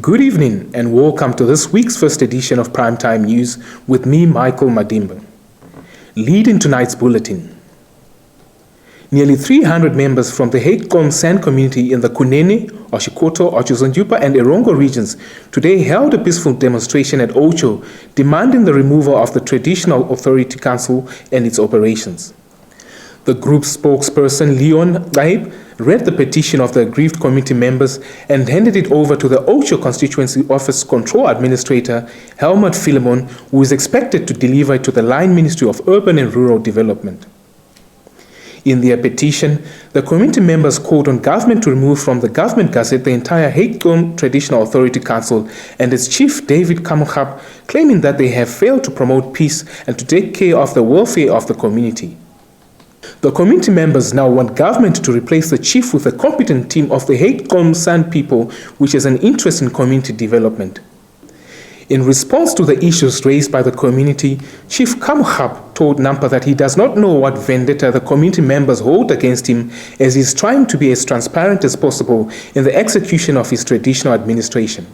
Good evening and welcome to this week's first edition of Primetime News with me, Michael Madimba. Leading tonight's bulletin. Nearly 300 members from the Haitkom San community in the Kunene, Oshikoto, Otjozondjupa and Erongo regions today held a peaceful demonstration at Ocho demanding the removal of the Traditional Authority Council and its operations. The group's spokesperson, Leon Gaib, read the petition of the aggrieved committee members and handed it over to the Ocho Constituency Office Control Administrator, Helmut Philemon, who is expected to deliver it to the Line Ministry of Urban and Rural Development. In their petition, the committee members called on government to remove from the government gazette the entire Haitkom Traditional Authority Council and its chief, David Kamukhab, claiming that they have failed to promote peace and to take care of the welfare of the community. The community members now want government to replace the chief with a competent team of the Haitkom San people, which has an interest in community development. In response to the issues raised by the community, Chief Kamukhab told Nampa that he does not know what vendetta the community members hold against him, as he is trying to be as transparent as possible in the execution of his traditional administration.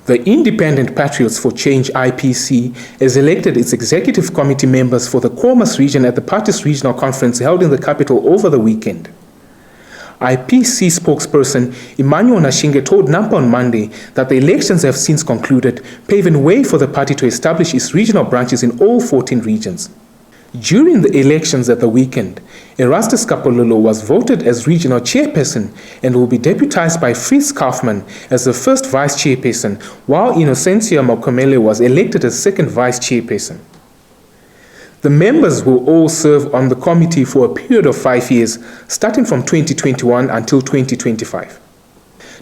The Independent Patriots for Change IPC has elected its executive committee members for the Khomas region at the party's regional conference held in the capital over the weekend. IPC spokesperson Emmanuel Nashinge told Nampa on Monday that the elections have since concluded, paving way for the party to establish its regional branches in all 14 regions. During the elections at the weekend, Erastus Kapololo was voted as regional chairperson and will be deputized by Fritz Kaufmann as the first vice chairperson, while Innocentia Mokomele was elected as second vice chairperson. The members will all serve on the committee for a period of 5 years, starting from 2021 until 2025.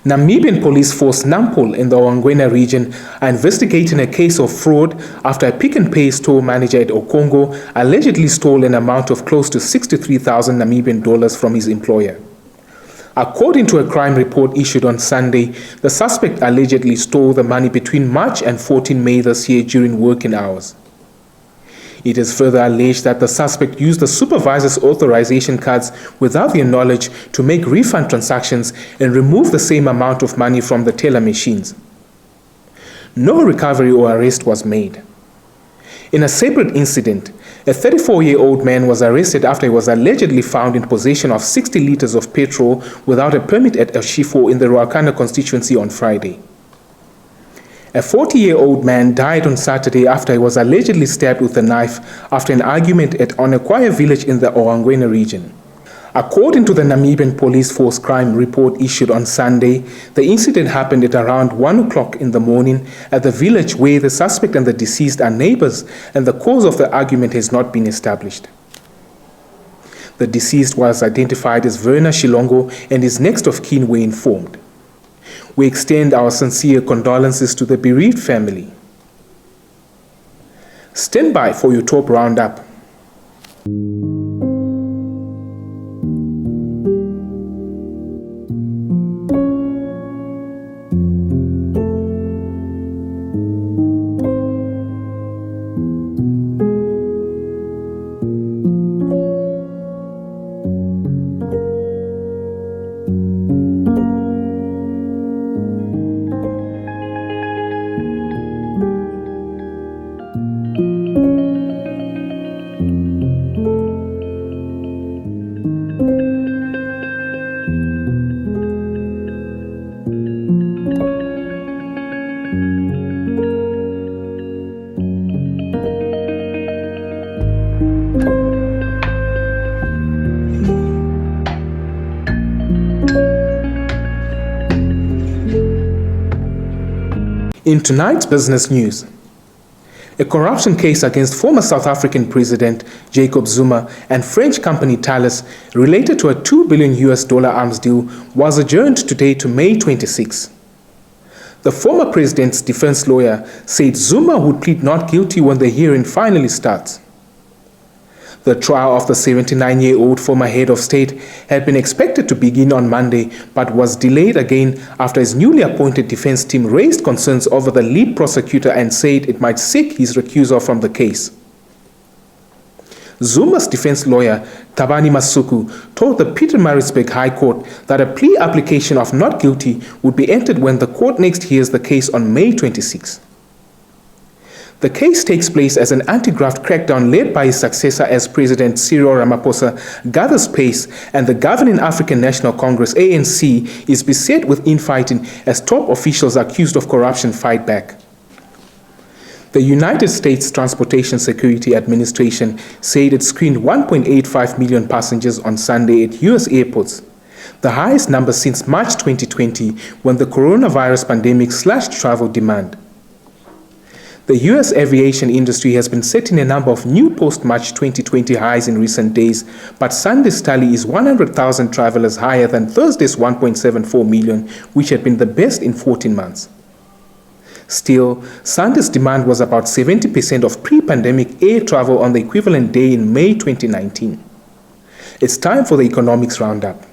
Namibian police force Nampol in the Ongwena region are investigating a case of fraud after a Pick n Pay store manager at Okongo allegedly stole an amount of close to 63,000 Namibian dollars from his employer. According to a crime report issued on Sunday, the suspect allegedly stole the money between March and 14 May this year during working hours. It is further alleged that the suspect used the supervisor's authorization cards without their knowledge to make refund transactions and remove the same amount of money from the teller machines. No recovery or arrest was made. In a separate incident, a 34-year-old man was arrested after he was allegedly found in possession of 60 liters of petrol without a permit at Ashifo in the Ruakana constituency on Friday. A 40-year-old man died on Saturday after he was allegedly stabbed with a knife after an argument at Onekwaya village in the Orangwena region. According to the Namibian Police Force crime report issued on Sunday, the incident happened at around 1 o'clock in the morning at the village where the suspect and the deceased are neighbors, and the cause of the argument has not been established. The deceased was identified as Verna Shilongo, and his next of kin were informed. We extend our sincere condolences to the bereaved family. Stand by for your top roundup. In tonight's business news, a corruption case against former South African President Jacob Zuma and French company Thales related to a $2 billion arms deal was adjourned today to May 26. The former president's defense lawyer said Zuma would plead not guilty when the hearing finally starts. The trial of the 79-year-old former head of state had been expected to begin on Monday, but was delayed again after his newly appointed defense team raised concerns over the lead prosecutor and said it might seek his recusal from the case. Zuma's defense lawyer, Thabani Masuku, told the Pietermaritzburg High Court that a plea application of not guilty would be entered when the court next hears the case on May 26. The case takes place as an anti-graft crackdown led by his successor as President Cyril Ramaphosa gathers pace, and the governing African National Congress ANC is beset with infighting as top officials accused of corruption fight back. The United States Transportation Security Administration said it screened 1.85 million passengers on Sunday at U.S. airports, the highest number since March 2020 when the coronavirus pandemic slashed travel demand. The U.S. aviation industry has been setting a number of new post-March 2020 highs in recent days, but Sunday's tally is 100,000 travelers higher than Thursday's 1.74 million, which had been the best in 14 months. Still, Sunday's demand was about 70% of pre-pandemic air travel on the equivalent day in May 2019. It's time for the economics roundup.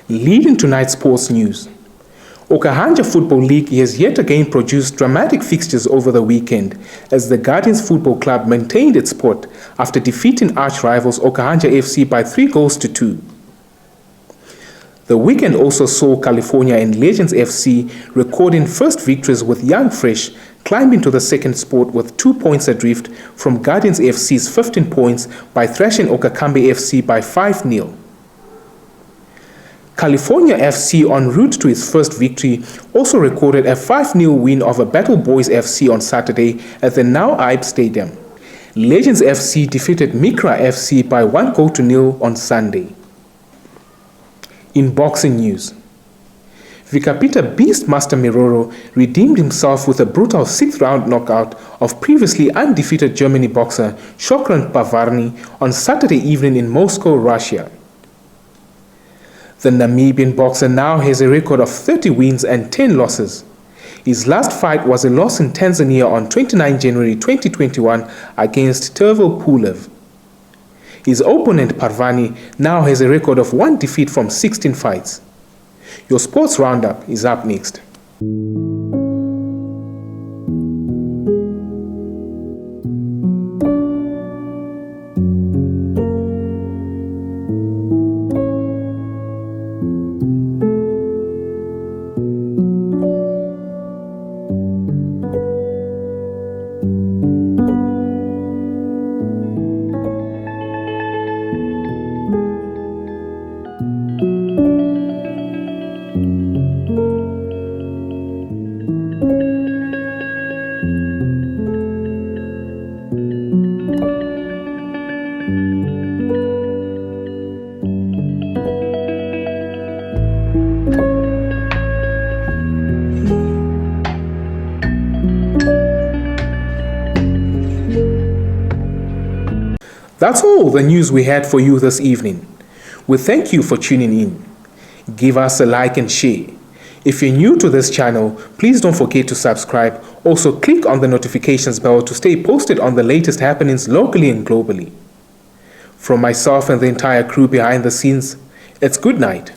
Leading tonight's sports news, Okahanja Football League has yet again produced dramatic fixtures over the weekend as the Guardians Football Club maintained its spot after defeating arch-rivals Okahanja FC by 3-2. The weekend also saw California and Legends FC recording first victories, with Young Fresh climbing to the second spot with 2 points adrift from Guardians FC's 15 points by thrashing Okakambe FC by 5-0. California FC, en route to its first victory, also recorded a 5-0 win over Battle Boys FC on Saturday at the now Ibe Stadium. Legends FC defeated Mikra FC by 1-0 on Sunday. In boxing news, Vikapita Beastmaster Miroro redeemed himself with a brutal 6th-round knockout of previously undefeated Germany boxer Shokran Pavarny on Saturday evening in Moscow, Russia. The Namibian boxer now has a record of 30 wins and 10 losses. His last fight was a loss in Tanzania on 29 January 2021 against Tervel Pulev. His opponent Parvani now has a record of 1 defeat from 16 fights. Your sports roundup is up next. That's all the news we had for you this evening. We thank you for tuning in. Give us a like and share. If you're new to this channel, please don't forget to subscribe. Also, click on the notifications bell to stay posted on the latest happenings locally and globally. From myself and the entire crew behind the scenes, it's good night.